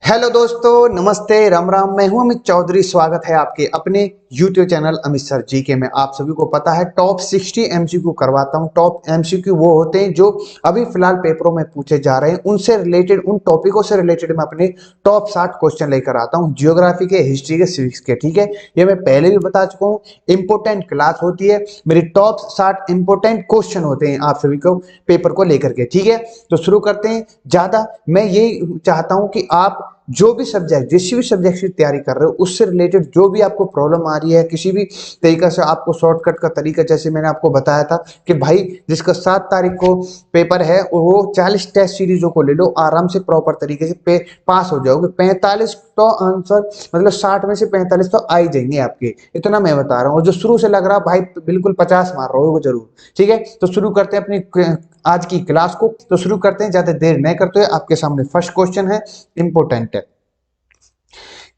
Hello दोस्तों, नमस्ते, राम राम। मैं हूं अमित चौधरी। स्वागत है आपके अपने YouTube चैनल अमित सर जी के में। आप सभी को पता है टॉप 60 एमसीक्यू करवाता हूं। टॉप एमसीक्यू वो होते हैं जो अभी फिलहाल पेपरों में पूछे जा रहे हैं, उनसे रिलेटेड, उन टॉपिकों से रिलेटेड मैं अपने टॉप 60 क्वेश्चन लेकर आता हूं, जियोग्राफी के, हिस्ट्री के, सिविक्स के। ठीक है, ये मैं पहले भी बता चुका हूँ। इंपोर्टेंट क्लास होती है मेरी, टॉप 60 इंपोर्टेंट क्वेश्चन होते हैं आप सभी को पेपर को लेकर के। ठीक है, तो शुरू करते हैं। ज्यादा मैं यही चाहता हूं कि आप जो भी सब्जेक्ट, जिस भी सब्जेक्ट की तैयारी कर रहे हो, उससे रिलेटेड जो भी आपको प्रॉब्लम आ रही है, किसी भी तरीका से आपको शॉर्टकट का तरीका, जैसे मैंने आपको बताया था कि भाई जिसका 7 तारीख को पेपर है वो 40 टेस्ट सीरीजों को ले लो, आराम से प्रॉपर तरीके से पास हो जाओगे। 45 तो आंसर, मतलब 60 में से 45 तो आ ही जाएंगे आपके, इतना मैं बता रहा हूँ। और जो शुरू से लग रहा भाई बिल्कुल 50 मार रहे हो जरूर। ठीक है, तो शुरू करते हैं अपनी आज की क्लास को। तो शुरू करते हैं, ज्यादा देर नहीं करते हुए। आपके सामने फर्स्ट क्वेश्चन है, इंपोर्टेंट है।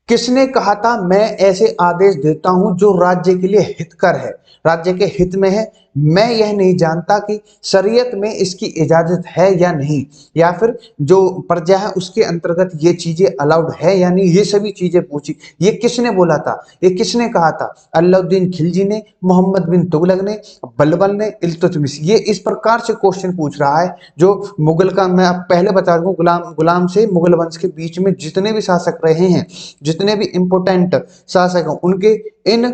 किसने कहा था मैं ऐसे आदेश देता हूं जो राज्य के लिए हितकर है, राज्य के हित में है। मैं यह नहीं जानता कि शरीयत में इसकी इजाजत है या नहीं, या फिर जो प्रजा है उसके अंतर्गत ये चीजें अलाउड है या नहीं, ये सभी चीजें पूछी। ये किसने बोला था, ये किसने कहा था? अलाउद्दीन खिलजी ने, मोहम्मद बिन तुगलक ने, बलबल ने, इल्तुतमिश। ये इस प्रकार से क्वेश्चन पूछ रहा है। जो मुगल का, मैं आप पहले बता दूं, गुलाम गुलाम से मुगल वंश के बीच में जितने भी शासक रहे हैं, जितने भी इंपोर्टेंट शासक हैं, उनके इन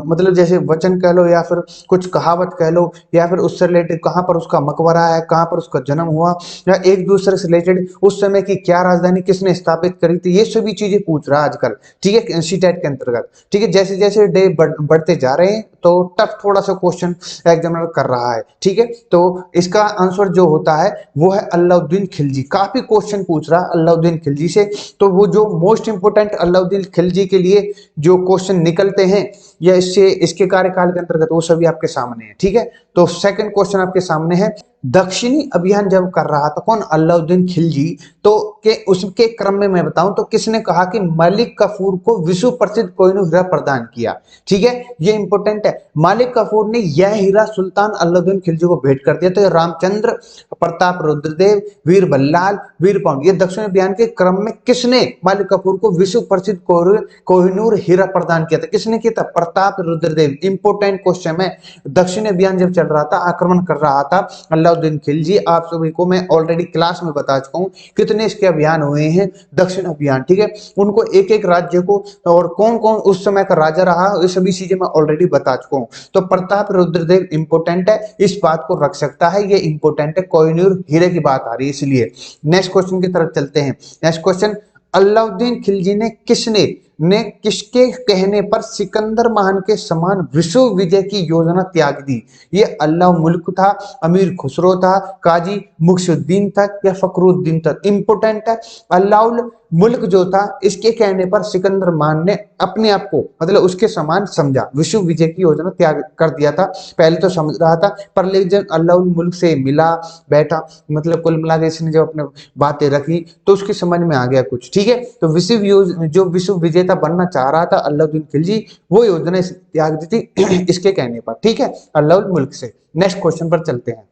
मतलब जैसे वचन कह लो या फिर कुछ कहावत कह लो, या फिर उससे रिलेटेड कहाँ पर उसका मकबरा है, कहाँ पर उसका जन्म हुआ, या एक दूसरे से रिलेटेड उस समय की क्या राजधानी किसने स्थापित करी थी, ये सभी चीजें पूछ रहा है आजकल। ठीक है, सीटेट के अंतर्गत। ठीक है, जैसे जैसे डे बढ़ते जा रहे हैं तो टफ थोड़ा सा क्वेश्चन एग्जामिनर कर रहा है। ठीक है, तो इसका आंसर जो होता है वो है अलाउद्दीन खिलजी। काफी क्वेश्चन पूछ रहा है अलाउद्दीन खिलजी से, तो वो जो मोस्ट इंपोर्टेंट अलाउद्दीन खिलजी के लिए जो क्वेश्चन निकलते हैं या इससे इसके कार्यकाल के अंतर्गत, वो सभी आपके सामने है। ठीक है, तो सेकंड क्वेश्चन आपके सामने है। दक्षिणी अभियान जब कर रहा था कौन? अलाउद्दीन खिलजी। तो के उसके क्रम में मैं बताऊं तो किसने कहा कि मलिक कफूर को विश्व प्रसिद्ध कोहिनूर हीरा प्रदान किया? ठीक है, ये इंपोर्टेंट है। मालिक कफूर ने यह हीरा सुल्तान अलाउद्दीन खिलजी को भेंट कर दिया। तो रामचंद्र प्रताप रुद्रदेव, वीर बल्लाल, वीर पाउंड, ये दक्षिण अभियान के क्रम में किसने मालिक कफूर को विश्व प्रसिद्ध कोहिनूर हीरा प्रदान किया था? किसने किया था? प्रताप रुद्रदेव। इंपोर्टेंट क्वेश्चन है। दक्षिण अभियान जब चल रहा था, आक्रमण कर रहा था अलाउद्दीन खिलजी, आप सभी को मैं ऑलरेडी क्लास में बता चुका हूं कितने इसके अभियान हुए हैं, दक्षिण अभियान। ठीक है, उनको एक एक राज्य को और कौन कौन उस समय का राजा रहा, ये सभी चीजें मैं ऑलरेडी बता चुका हूं। तो प्रताप रुद्रदेव इंपोर्टेंट है, इस बात को रख सकता है, ये इंपोर्टेंट है। कोहिनूर हीरे की बात आ रही है इसलिए। नेक्स्ट क्वेश्चन की तरफ चलते हैं। नेक्स्ट क्वेश्चन, अलाउद्दीन खिलजी ने किसके कहने पर सिकंदर महान के समान विश्व विजय की योजना त्याग दी? ये अल्लाह मुल्क था, अमीर खुसरो था, काजी मुक्सुद्दीन था, या फखरुद्दीन था? इंपोर्टेंट है। अल्लाह मुल्क जो था, इसके कहने पर सिकंदर महान ने अपने आप को, मतलब उसके समान समझा, विश्व विजय की योजना त्याग कर दिया था। पहले तो समझ रहा था, पर लेकिन जब अल्लाह मुल्क से मिला, बैठा, मतलब कुल मिला के इसने जब अपने बातें रखी तो उसकी समझ में आ गया कुछ। ठीक है, तो जो विश्व विजेता बनना चाह रहा था अलाउद्दीन खिलजी, वो योजना त्याग दी थी इसके कहने पर। ठीक है, अल्लाह मुल्क से। नेक्स्ट क्वेश्चन पर चलते हैं।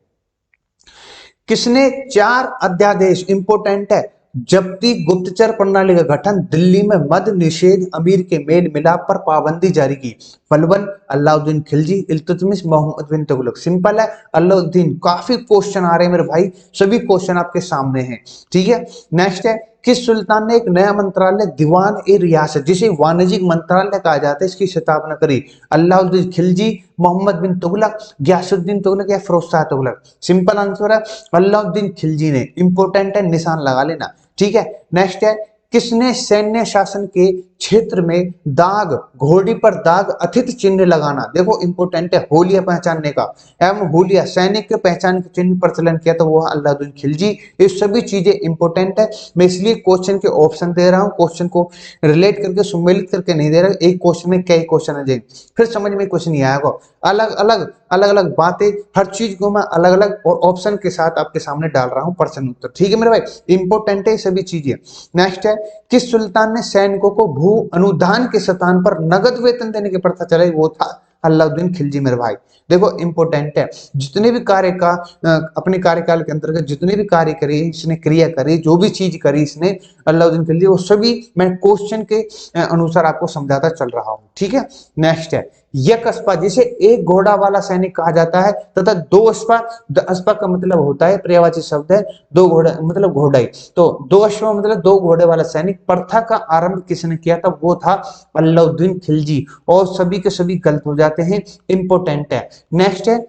किसने 4 अध्यादेश, इंपोर्टेंट है, जब्ती गुप्तचर प्रणाली का गठन, दिल्ली में मद निषेध, अमीर के मेल मिलाप पर पाबंदी जारी की? बलबन, अलाउद्दीन खिलजी, इल्तुतमिश, मोहम्मद बिन तुगलक। सिंपल है, अलाउद्दीन। काफी क्वेश्चन आ रहे हैं मेरे भाई, सभी क्वेश्चन आपके सामने हैं। ठीक है, नेक्स्ट है, किस सुल्तान ने एक नया मंत्रालय दीवान ए रियासत, जिसे वाणिज्यिक मंत्रालय कहा जाता है, इसकी स्थापना करी? अलाउद्दीन खिलजी, मोहम्मद बिन तुगलक, गयासुद्दीन तुगलक, या फिरोज शाह तुगलक? सिंपल आंसर है अलाउद्दीन खिलजी ने। इंपोर्टेंट है, निशान लगा लेना। ठीक है, नेक्स्ट है, किसने सैन्य शासन के क्षेत्र में दाग, घोड़ी पर दाग, अथित चिन्ह लगाना? देखो इंपोर्टेंट है, होलिया पहचानने का, एवं होलिया सैनिक के पहचान के चिन्ह प्रचलन किया तो वो अलाउद्दीन खिलजी। ये सभी चीजें इंपोर्टेंट है। मैं इसलिए क्वेश्चन के ऑप्शन दे रहा हूँ, क्वेश्चन को रिलेट करके, सुमेलित करके नहीं दे रहा। एक क्वेश्चन में कई क्वेश्चन आ जाएंगे, फिर समझ में कुछ नहीं आएगा। अलग अलग बातें, हर चीज को मैं अलग अलग और ऑप्शन के साथ आपके सामने डाल रहा हूँ प्रश्न उत्तर। ठीक है मेरे भाई, इंपोर्टेंट है सभी चीजें। नेक्स्ट है, किस सुल्तान ने सैनिकों को भू अनुदान के स्थान पर नगद वेतन देने की प्रथा चलाई? वो था अलाउद्दीन खिलजी मेरे भाई। देखो इंपॉर्टेंट है, जितने भी कार्य का अपने कार्यकाल के अंतर्गत जितने भी कार्य करे इसने, क्रिया करी, जो भी चीज करी इसने अलाउद्दीन खिलजी, वो सभी मैं क्वेश्चन के अनुसार आपको समझाता चल रहा हूँ, ठीक है। नेक्स्ट है यकस्पा, जिसे एक घोड़ा वाला सैनिक कहा जाता है तथा दो अश्वा। अश्वा का मतलब होता है, पर्यायवाची शब्द है, दो घोड़ा मतलब घोड़ाई। तो दो अश्वा मतलब दो घोड़े वाला सैनिक। प्रथा का आरंभ किसने किया था? वो था अलाउद्दीन खिलजी। और सभी के सभी गलत हो जाते हैं, इंपॉर्टेंट है। नेक्स्ट है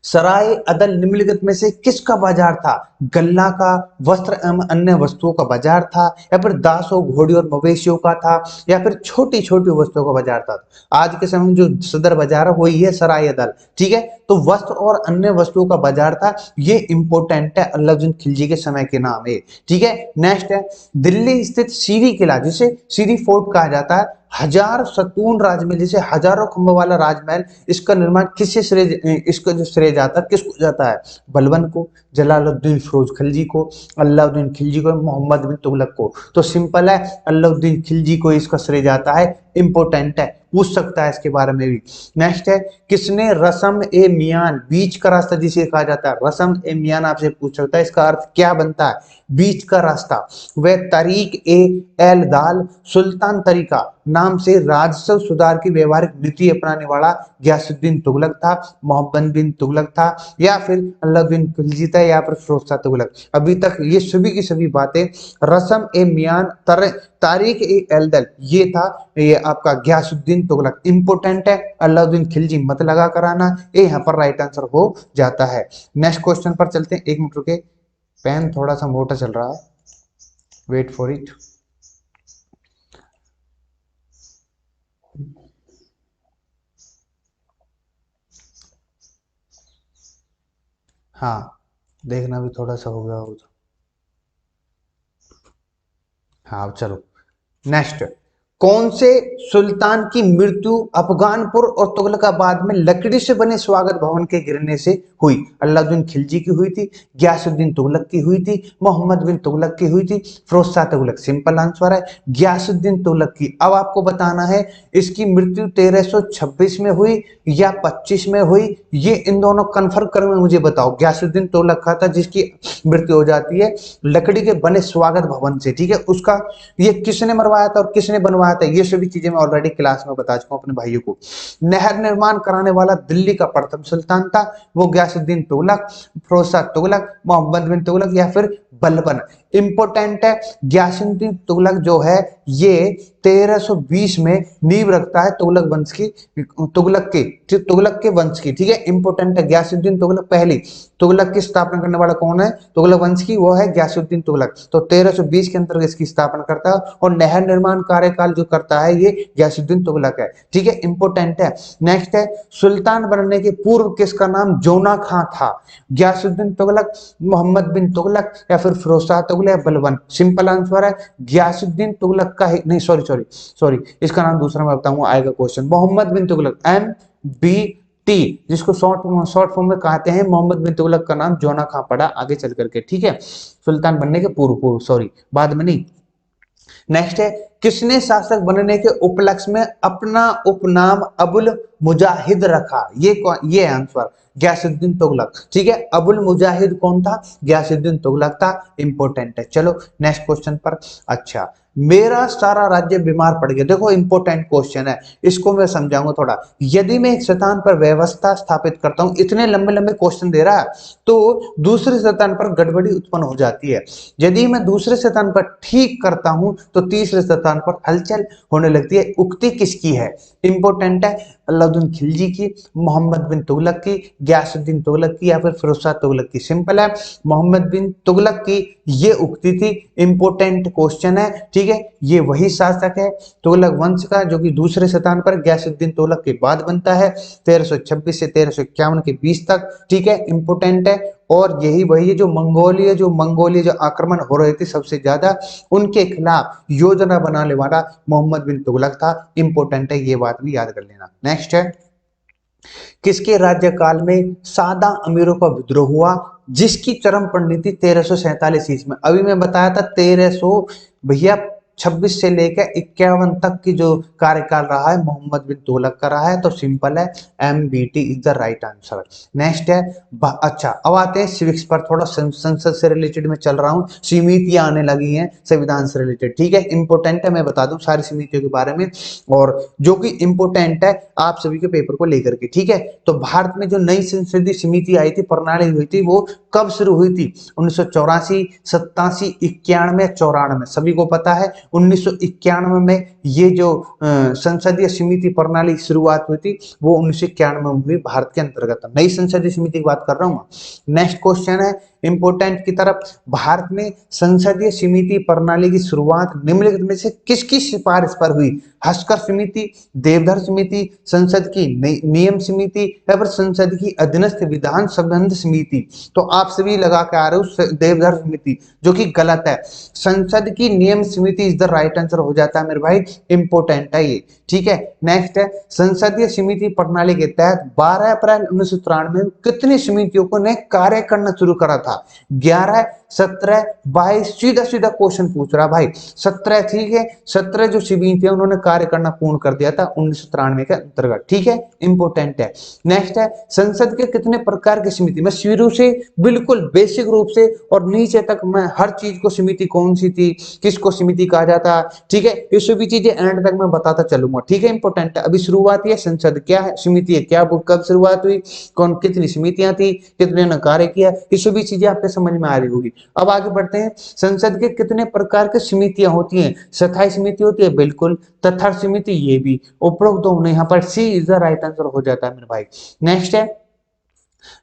सराय अदल निम्नलिखित में से किसका बाजार था? गल्ला का, वस्त्र एवं अन्य वस्तुओं का बाजार था, या फिर दासों, घोड़ी और मवेशियों का था, या फिर छोटी छोटी वस्तुओं का बाजार था? आज के समय में जो सदर बाजार है वही है सराय अदल, ठीक है। तो वस्त्र और अन्य वस्तुओं का बाजार था, ये इंपॉर्टेंट है, अलाउद्दीन खिलजी के समय के नाम है, ठीक है। नेक्स्ट है दिल्ली स्थित सीरी किला, जिसे सीरी फोर्ट कहा जाता है, हजार सतून राजमहल, जिसे हजारों खंभों वाला राजमहल, इसका निर्माण किससे श्रेय, इसका जो श्रेय जाता है किसको जाता है? बलबन को, जलालुद्दीन फिरोज खिलजी को, अलाउद्दीन खिलजी को, मोहम्मद बिन तुगलक को। तो सिंपल है, अलाउद्दीन खिलजी को इसका श्रेय जाता है, इंपॉर्टेंट है, पूछ सकता है इसके बारे में भी। नेक्स्ट है किसने रसम ए मियान, बीच का रास्ता जिसे कहा जाता है, रसम ए मियान आपसे पूछ सकता है, इसका अर्थ क्या बनता है? बीच का रास्ता। वह तारीक ए एल दाल सुल्तान तरीका नाम से राजस्व सुधार की व्यवहारिक नीति अपनाने वाला गयासुद्दीन तुगलक था, मोहम्मद बिन तुगलक था, या फिर अलाउद्दीन खिलजी था, या फिर फिरोज शाह तुगलक? अभी तक ये सभी की सभी बातें रसम ए मियान तारीख ए एलदल ये था, ये आपका गयासुद्दीन तुगलक। इंपोर्टेंट है, अलाउद्दीन खिलजी मत लगा कराना, ये यहाँ पर राइट आंसर हो जाता है। नेक्स्ट क्वेश्चन पर चलते हैं, एक मिनट रुके, पेन थोड़ा सा मोटा चल रहा है, वेट फॉर इट। हाँ देखना भी थोड़ा सा हो गया हो तो। हाँ चलो नेक्स्ट, कौन से सुल्तान की मृत्यु अफगानपुर और तुगलकाबाद में लकड़ी से बने स्वागत भवन के गिरने से हुई? अलाउद्दीन खिलजी की हुई थी, गयासुद्दीन तुगलक की हुई थी, मोहम्मद बिन तुगलक की हुई थी, फिरोज शाह तुगलक? सिंपल आंसर है गयासुद्दीन तुगलक की। अब आपको बताना है इसकी मृत्यु 1326 में हुई या 25 में हुई, ये इन दोनों कन्फर्म करके मुझे बताओ। गयासुद्दीन तुगलक का था जिसकी मृत्यु हो जाती है लकड़ी के बने स्वागत भवन से, ठीक है। उसका ये किसने मरवाया था और किसने बनवाया था, ये सभी चीजें मैं ऑलरेडी क्लास में बता चुका हूं अपने भाइयों को। नहर निर्माण कराने वाला दिल्ली का प्रथम सुल्तान था, वो गयासुद्दीन तुगलक, फिरोज शाह तुगलक, मोहम्मद बिन तुगलक, या फिर बलबन? इंपोर्टेंट है, गयासुद्दीन तुगलक जो है ये 1320 में नींव रखता है तुगलक वंश की, तुगलक के वंश की, ठीक है। इंपोर्टेंट है, गयासुद्दीन तुगलक पहली तुगलक की स्थापना करने वाला कौन है तुगलक वंश की? वो है गयासुद्दीन तुगलक। तो 1320 के अंतर्गत इसकी स्थापना करता है, और नहर निर्माण कार्यकाल जो करता है ये गयासुद्दीन तुगलक है, ठीक है। इंपोर्टेंट है। नेक्स्ट है सुल्तान बनने के पूर्व किसका नाम जोना खां था? गयासुद्दीन तुगलक, मोहम्मद बिन तुगलक, या फिर फिरोज शाह तुगलक, या बलबन? सिंपल आंसर है गयासुद्दीन तुगलक का नहीं, सॉरी सॉरी सॉरी, इसका नाम दूसरा मैं बताऊंगा, आएगा क्वेश्चन। मोहम्मद बिन तुगलक, MBT, जिसको शॉर्ट फॉर्म में कहते हैं, मोहम्मद बिन तुगलक का नाम जोना खां पड़ा आगे चल करके, ठीक है। सुल्तान बनने के पूर्व पूर्व, सॉरी बाद में नहीं। नेक्स्ट है किसने शासक बनने के उपलक्ष्य में अपना उपनाम अबुल मुजाहिद रखा? ये आंसर गयासुद्दीन तुगलक, ठीक है। अबुल मुजाहिद कौन था? गयासुद्दीन तुगलक था, इंपोर्टेंट है। चलो नेक्स्ट क्वेश्चन पर। अच्छा, मेरा सारा राज्य बीमार पड़ गया, देखो इंपोर्टेंट क्वेश्चन है, इसको मैं समझाऊंगा थोड़ा। यदि मैं एक स्थान पर व्यवस्था स्थापित करता हूं, इतने लंबे लंबे क्वेश्चन दे रहा है, तो दूसरे स्थान पर गड़बड़ी उत्पन्न हो जाती है। यदि मैं दूसरे स्थान पर ठीक करता हूं तो तीसरे स्थान पर हलचल होने लगती है। उक्ति किसकी है? इंपोर्टेंट है, अलाउद्दीन खिलजी की, मोहम्मद बिन तुगलक की, गयासुद्दीन तुगलक की, या फिर फिरोज शाह तुगलक की? सिंपल है, मोहम्मद बिन तुगलक की ये उक्ति थी, इंपोर्टेंट क्वेश्चन है, ठीक है। ये वही शासक है तुगलक वंश का जो कि दूसरे स्थान पर गयासुद्दीन तुगलक के बाद बनता है, 1326 से 1351 के बीच तक, ठीक है। इंपोर्टेंट है, और यही वही है जो मंगोलिया जो आक्रमण हो रहे थे सबसे ज्यादा, उनके खिलाफ योजना बनाने वाला मोहम्मद बिन तुगलक था। इंपोर्टेंट है, ये बात भी याद कर लेना। नेक्स्ट है किसके राज्यकाल में सादा अमीरों का विद्रोह हुआ, जिसकी चरम परिणति 1347 ईस्वी में? अभी मैं बताया था 1300 भैया 26 से लेकर 51 तक की जो कार्यकाल रहा है मोहम्मद बिन तुगलक का रहा है, तो सिंपल है MBT is the right answer. Next है अच्छा, अब आते हैं सिविक्स पर, थोड़ा संसद से रिलेटेड में चल रहा हूँ, समितियां आने लगी हैं संविधान से रिलेटेड, ठीक है, इंपोर्टेंट है, मैं बता दूं सारी समितियों के बारे में, और जो कि इंपोर्टेंट है आप सभी के पेपर को लेकर के, ठीक है। तो भारत में जो नई संसदीय समिति आई थी, प्रणाली हुई थी, वो कब शुरू हुई थी? 1984, 87, 91, 94, सभी को पता है 1991 में ये जो संसदीय समिति प्रणाली की शुरुआत हुई थी वो 1991 में हुई भारत के अंतर्गत, नई संसदीय समिति की बात कर रहा हूँ। नेक्स्ट क्वेश्चन है इंपोर्टेंट की तरफ, भारत में संसदीय समिति प्रणाली की शुरुआत निम्नलिखित में से किसकी सिफारिश पर हुई? हस्कर समिति, देवधर समिति, संसद की नियम समिति, या फिर संसद की अधीनस्थ विधान संबंध समिति? तो आप सभी लगा के आ रहे हो देवधर समिति, जो कि गलत है, संसद की नियम समिति इज द राइट आंसर हो जाता है मेरे भाई, इंपोर्टेंट है ये, ठीक है। नेक्स्ट है संसदीय समिति प्रणाली के तहत 12 अप्रैल 1993 में कितनी समितियों ने कार्य करना शुरू करा था? 11, 17, 22, सीधा सीधा क्वेश्चन पूछ रहा भाई, 17, ठीक है, 17 जो समितियां उन्होंने कार्य करना पूर्ण कर दिया था 1993 के अंतर्गत, ठीक है, इंपोर्टेंट है। नेक्स्ट है संसद के कितने प्रकार की समिति, मैं शुरू से बिल्कुल बेसिक रूप से और नीचे तक मैं हर चीज को, समिति कौन सी थी, किसको समिति कहा जाता, ठीक है, ये सभी चीजें एंड तक मैं बताता चलूंगा, ठीक है, इंपोर्टेंट है। अभी शुरुआत है संसद क्या है, समिति है क्या, कब शुरुआत हुई, कौन कितनी समितियां थी, कितने ने कार्य किया, ये सभी चीजें आपके समझ में आ रही होगी। अब आगे बढ़ते हैं, संसद के कितने प्रकार की समितियां होती हैं? स्थायी समिति होती है बिल्कुल, तथा समिति ये भी, उपरोक्त दोनों, यहाँ पर सी इज द राइट आंसर हो जाता है मेरे भाई। नेक्स्ट है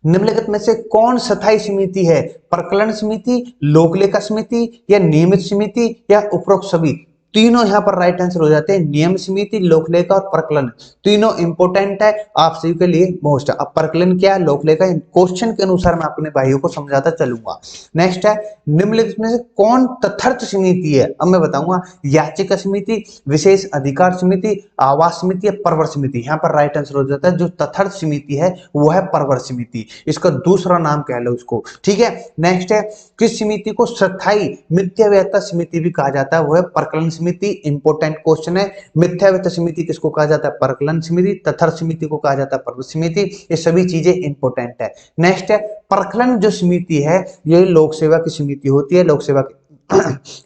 निम्नलिखित में से कौन स्थायी समिति है? प्रकलन समिति, लोकलेखा समिति, या नियमित समिति, या उपरोक्त सभी? तीनों यहाँ पर राइट आंसर हो जाते हैं, नियम समिति, लोकलेखा और प्रकलन, तीनों इंपोर्टेंट है आप सभी के लिए मोस्ट। अब प्रकलन क्या है, लोकलेखा, क्वेश्चन के अनुसार मैं अपने भाइयों को समझाता चलूंगा। नेक्स्ट है निम्नलिखित में से कौन तथार्थ समिति है? अब मैं बताऊंगा, याचिका समिति, विशेष अधिकार समिति, आवास समिति, या परवर समिति? यहाँ पर राइट आंसर हो जाता है जो तथार्थ समिति है वो है परवर समिति, इसका दूसरा नाम कह लो उसको, ठीक है। नेक्स्ट है किस समिति को स्थायी मिथ्याव्ययता समिति भी कहा जाता है? वो है प्रकलन समिति, इंपोर्टेंट क्वेश्चन है। मिथ्याव्ययता समिति किसको कहा जाता है? प्रकलन समिति। तथार्थ समिति को कहा जाता है परवर समिति। ये सभी चीजें इंपोर्टेंट है। नेक्स्ट है प्रकलन जो समिति है ये लोक सेवा की समिति होती है, लोक सेवा की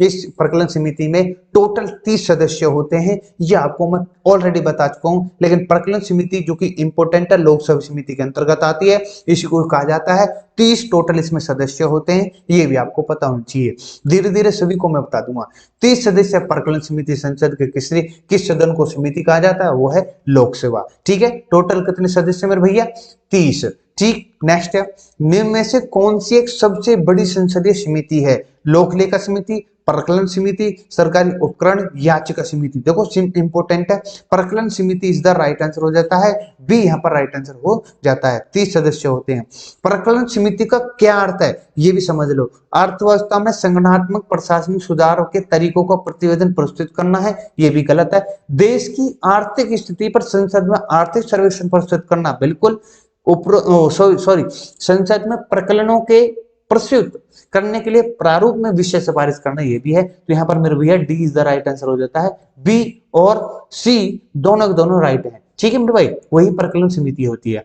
इस प्रकलन समिति में टोटल 30 सदस्य होते हैं, ये आपको मैं ऑलरेडी बता चुका हूं, लेकिन प्रकलन समिति जो कि इंपोर्टेंट है लोकसभा समिति के अंतर्गत आती है, इसी को कहा जाता है। 30 टोटल इसमें सदस्य होते हैं, ये भी आपको पता होना चाहिए। धीरे धीरे सभी को मैं बता दूंगा। 30 सदस्य प्रकलन समिति, संसद के किस सदन को समिति कहा जाता है? वो है लोकसेवा, ठीक है। टोटल कितने सदस्य मेरे भैया? 30, ठीक। नेक्स्ट है निम्न में से कौन सी एक सबसे बड़ी संसदीय समिति है? लोकलेखा समिति, प्रकलन समिति, सरकारी उपकरण, याचिका समिति? देखो इंपोर्टेंट है, प्रकलन समिति इज द राइट आंसर हो जाता है, बी यहाँ पर राइट आंसर हो जाता है। 30 सदस्य होते हैं। प्रकलन समिति का क्या अर्थ है ये भी समझ लो। अर्थव्यवस्था में संगठनात्मक प्रशासनिक सुधार के तरीकों का प्रतिवेदन प्रस्तुत करना है, ये भी गलत है। देश की आर्थिक स्थिति पर संसद में आर्थिक सर्वेक्षण प्रस्तुत करना, बिल्कुल। संसद में प्रकरणों के प्रस्तुत करने के लिए प्रारूप में विषय सिफारिश करना, ये भी है। तो यहाँ पर मेरे भैया D is the right answer हो जाता है। बी और सी दोनों के दोनों राइट है, ठीक है मेरे भाई, वही प्रकलन समिति होती है।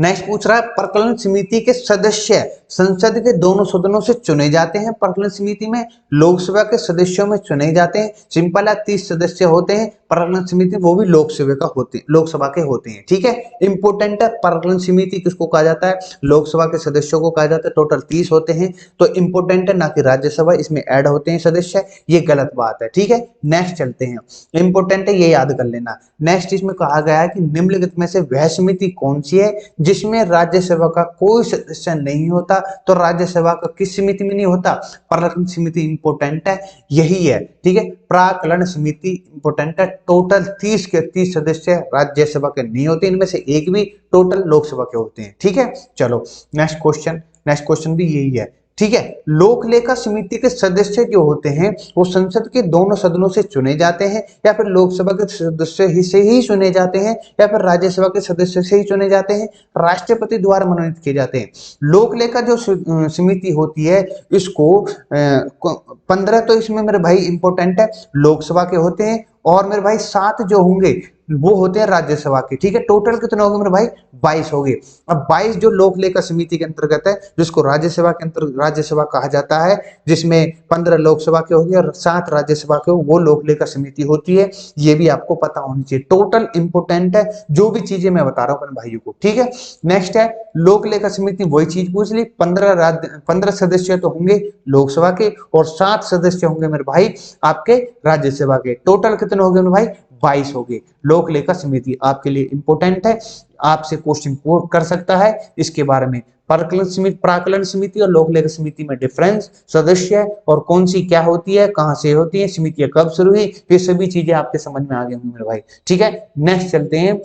नेक्स्ट पूछ रहा है प्रकलन समिति के सदस्य संसद के दोनों सदनों से चुने जाते हैं। प्रकलन समिति में लोकसभा के सदस्यों में चुने जाते हैं। सिंपल है, 30 सदस्य होते हैं प्रकलन समिति, वो भी लोकसभा के होते हैं, ठीक है। इंपोर्टेंट है, प्रकलन समिति किसको कहा जाता है? लोकसभा के सदस्यों को कहा जाता है। टोटल 30 होते हैं, तो इंपोर्टेंट है, ना कि राज्यसभा इसमें ऐड होते हैं सदस्य, ये गलत बात है, ठीक है। नेक्स्ट चलते हैं, इंपोर्टेंट है, ये याद कर लेना। नेक्स्ट इसमें कहा गया है कि निम्नलिखित में से वह समिति कौन सी है जिसमें राज्यसभा का कोई सदस्य नहीं होता? तो राज्यसभा का किस समिति में नहीं होता? प्रकलन समिति इंपोर्टेंट है, यही है, ठीक है। प्राकलन समिति इंपोर्टेंट है। टोटल 30 के 30 सदस्य राज्यसभा के नहीं होते, इनमें से एक भी टोटल लोकसभा के होते हैं, ठीक है। चलो नेक्स्ट क्वेश्चन भी यही है, ठीक है। लोक लेखा समिति के सदस्य जो होते हैं वो संसद के दोनों सदनों से चुने जाते हैं, या फिर लोकसभा के सदस्य ही से ही चुने जाते हैं, या फिर राज्यसभा के सदस्य से ही चुने जाते हैं, राष्ट्रपति द्वारा मनोनीत किए जाते हैं। लोक लेखा जो समिति होती है इसको 15 तो इसमें मेरे भाई इंपॉर्टेंट है लोकसभा के होते हैं, और मेरे भाई 7 जो होंगे वो होते हैं राज्यसभा के। ठीक है, टोटल कितने हो गए मेरे भाई 22 हो गए। अब 22 जो लोक लेखा समिति के अंतर्गत है, जिसको राज्यसभा के अंतर्गत राज्यसभा कहा जाता है, जिसमें 15 लोकसभा के हो गए और 7 राज्यसभा के, वो लोक लेखा समिति होती है। ये भी आपको पता होनी चाहिए, टोटल इंपोर्टेंट है जो भी चीजें मैं बता रहा हूँ अपने भाइयों को। ठीक है, नेक्स्ट है लोक लेखा समिति, वही चीज पूछ ली। 15 सदस्य तो होंगे लोकसभा के और 7 सदस्य होंगे मेरे भाई आपके राज्यसभा के। टोटल कितने हो गए मेरे भाई 22 हो गए। लोक लेखा समिति आपके लिए इंपोर्टेंट है, आपसे क्वेश्चन कर सकता है इसके बारे में। प्राकलन समिति और लोक लेखा समिति में डिफरेंस, सदस्य और कौन सी क्या होती है, कहां से होती है, समितियां कब शुरू हुई, ये सभी चीजें आपके समझ में आ गई होंगी मेरे भाई। ठीक है, नेक्स्ट चलते हैं।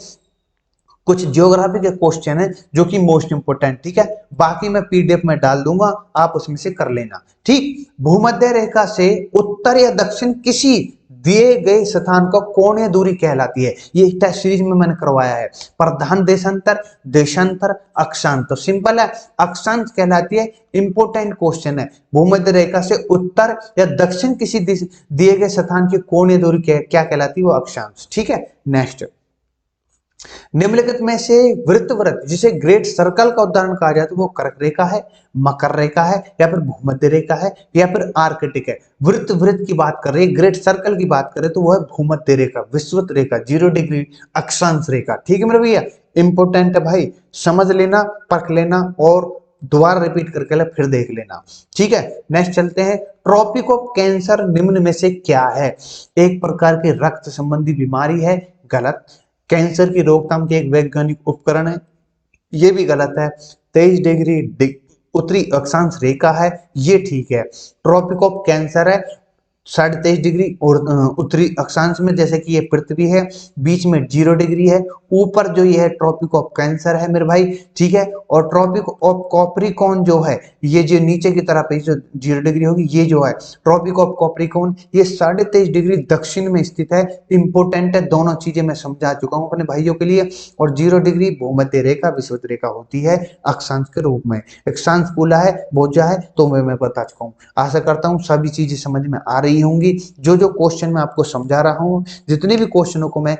कुछ ज्योग्राफी के क्वेश्चन है जो कि मोस्ट इंपोर्टेंट। ठीक है, बाकी मैं पीडीएफ में डाल दूंगा, आप उसमें से कर लेना। ठीक, भूमध्य रेखा से उत्तर या दक्षिण किसी दिए गए स्थान का कोणीय दूरी कहलाती है। ये टेस्ट सीरीज में मैंने करवाया है। प्रधान देशांतर, देशांतर, अक्षांश। तो सिंपल है, अक्षांश कहलाती है। इंपोर्टेंट क्वेश्चन है, भूमध्य रेखा से उत्तर या दक्षिण किसी दिए गए स्थान की कोणीय दूरी क्या कहलाती है, वो अक्षांश। ठीक है, नेक्स्ट। निम्नलिखित में से वृत्तवृत्त जिसे ग्रेट सर्कल का उदाहरण कहा जाता है वो कर्क रेखा है, मकर रेखा है, या फिर भूमध्य रेखा है, या फिर आर्कटिक है। वृत्तवृत्त की बात कर रहे हैं, ग्रेट सर्कल की बात करें तो वो है भूमध्य रेखा, विषुवत रेखा, 0 डिग्री अक्षांश रेखा। ठीक है मेरे भैया, इंपोर्टेंट है भाई, समझ लेना, परख लेना और दोबारा रिपीट करके फिर देख लेना। ठीक है, नेक्स्ट चलते हैं। ट्रॉपिक ऑफ कैंसर निम्न में से क्या है? एक प्रकार की रक्त संबंधी बीमारी है, गलत। कैंसर की रोकथाम के एक वैज्ञानिक उपकरण है, ये भी गलत है। 23 डिग्री उत्तरी अक्षांश रेखा है, ये ठीक है। ट्रॉपिक ऑफ कैंसर है 23.5 डिग्री और उत्तरी अक्षांश में, जैसे कि ये पृथ्वी है, बीच में 0 डिग्री है, ऊपर जो ये है ट्रॉपिक ऑफ कैंसर है मेरे भाई। ठीक है, और ट्रॉपिक ऑफ कॉप्रिकॉर्न जो है, ये जो नीचे की तरफ है जो 0 डिग्री होगी, ये जो है ट्रॉपिक ऑफ कॉप्रिकॉर्न, ये 23.5 डिग्री दक्षिण में स्थित है। इंपोर्टेंट है, दोनों चीजें मैं समझा चुका हूं अपने भाइयों के लिए। और 0 डिग्री भूमध्य रेखा, विषुवत रेखा होती है अक्षांश के रूप में। अक्षांश पूला है, बोझा है, तो मैं बता चुका हूँ। आशा करता हूँ सभी चीजें समझ में आ रही होंगी। जो जो क्वेश्चन मैं आपको समझा रहा हूँ, जितने भी क्वेश्चनों को मैं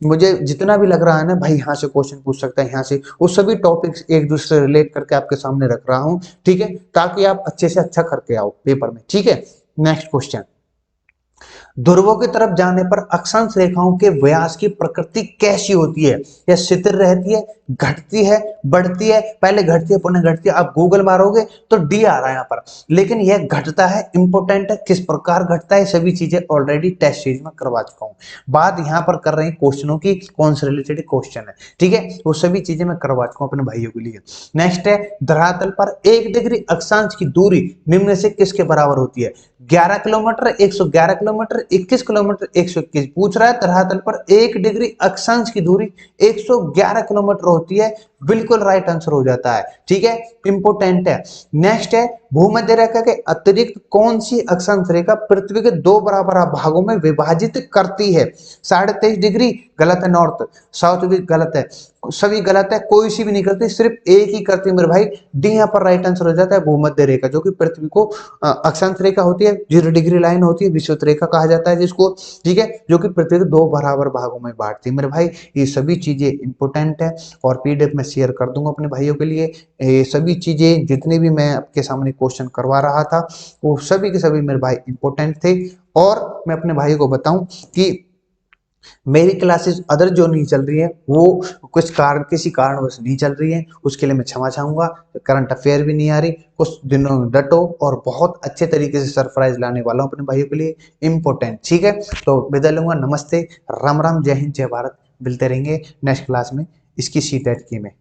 मुझे जितना भी लग रहा है ना भाई यहाँ से क्वेश्चन पूछ सकता है, यहाँ से, वो सभी टॉपिक्स एक दूसरे रिलेट करके आपके सामने रख रहा हूँ। ठीक है, ताकि आप अच्छे से अच्छा करके आओ पेपर में। ठीक है, नेक्स्ट क्वेश्चन। ध्रुवों की तरफ जाने पर अक्षांश रेखाओं के व्यास की प्रकृति कैसी होती है? यह स्थिर रहती है, घटती है, बढ़ती है? पहले घटती है पुनः घटती है। आप गूगल मारोगे तो डी आ रहा है यहाँ पर, लेकिन यह घटता है। इंपोर्टेंट है, किस प्रकार घटता है, सभी चीजें ऑलरेडी टेस्ट सीरीज में करवा चुका हूँ। बात यहाँ पर कर रहे हैं क्वेश्चनों की, कौन से रिलेटेड क्वेश्चन है। ठीक है, वो सभी चीजें मैं करवा चुका हूँ अपने भाइयों के लिए। नेक्स्ट है, धरातल पर 1 डिग्री अक्षांश की दूरी निम्न से किसके बराबर होती है? 11 किलोमीटर, 111 किलोमीटर, 21 किलोमीटर, 121। पूछ रहा है धरातल पर 1 डिग्री अक्षांश की दूरी 111 किलोमीटर होती है। बिल्कुल राइट आंसर हो जाता है। ठीक है, इंपोर्टेंट है। नेक्स्ट है, भूमध्य रेखा के अतिरिक्त कौन सी अक्षांश रेखा पृथ्वी के 2 बराबर भागों में विभाजित करती है? 23.5 डिग्री गलत है, नॉर्थ साउथ भी गलत है, सभी गलत है, कोई सी भी नहीं करती, सिर्फ एक ही करती है मेरे भाई। डी यहाँ पर राइट आंसर हो जाता है, भूमध्य रेखा, जो कि पृथ्वी को अक्षांश रेखा होती है, 0 डिग्री लाइन होती है, विषुवत रेखा कहा जाता है जिसको। ठीक है, जो कि पृथ्वी के 2 बराबर भागों में बांटती है मेरे भाई। ये सभी चीजें इंपोर्टेंट है और पीडीएफ में शेयर कर दूंगा अपने भाइयों के लिए। ये सभी चीजें जितने भी मैं आपके सामने क्वेश्चन करवा रहा था, वो सभी के सभी मेरे भाई इंपोर्टेंट थे। और मैं अपने भाइयों को बताऊं कि मेरी क्लासेस अदर जो नहीं चल रही है, वो कुछ कारण, किसी कारणवश नहीं चल रही है, उसके लिए मैं क्षमा चाहूंगा। करंट अफेयर भी नहीं आ रही, कुछ दिनों में डटो और बहुत अच्छे तरीके से सरप्राइज लाने वाला हूं अपने भाइयों के लिए, इंपोर्टेंट। ठीक है, तो विदा लूंगा, नमस्ते, राम राम, जय हिंद, जय भारत। मिलते रहेंगे नेक्स्ट क्लास में इसकी सी टेट की में।